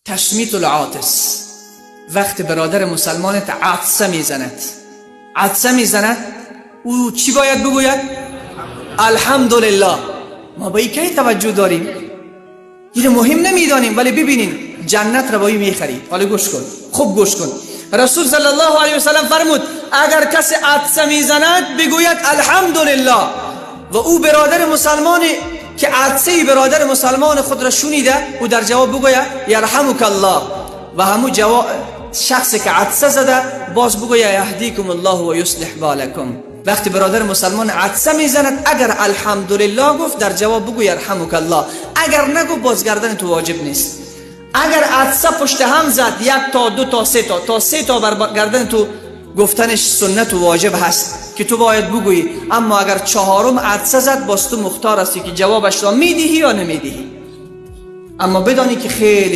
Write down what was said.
تشمیت العاطس، وقت برادر مسلمانت عطسه میزند او چی باید بگوید؟ الحمدلله. ما به این کی توجه داریم؟ این مهم نمیدانیم، ولی ببینین جنت رو با این میخرید. حالا گوش کن، خوب گوش کن. رسول صلی الله علیه و سلم فرمود اگر کسی عطسه میزند بگوید الحمدلله و او برادر مسلمان که عطسه برادر مسلمان خود را شنیده او در جواب بگوید یرحمک الله، و همون جواب شخصی که عطسه زده باز بگوید یهدیکم الله و یصلح بالکم. وقتی برادر مسلمان عطسه میزند اگر الحمدلله گفت در جواب بگو یرحمک الله، اگر نگو بازگردن تو واجب نیست. اگر عطسه پشت هم زد 1 تا 2 تا 3 تا 3 تا بر گردن تو گفتنش سنت و واجب هست که تو باید بگویی. اما اگر 4م عطسه زد باز تو مختار هستی که جوابش را میدهی یا نمیدهی. اما بدانی که خیلی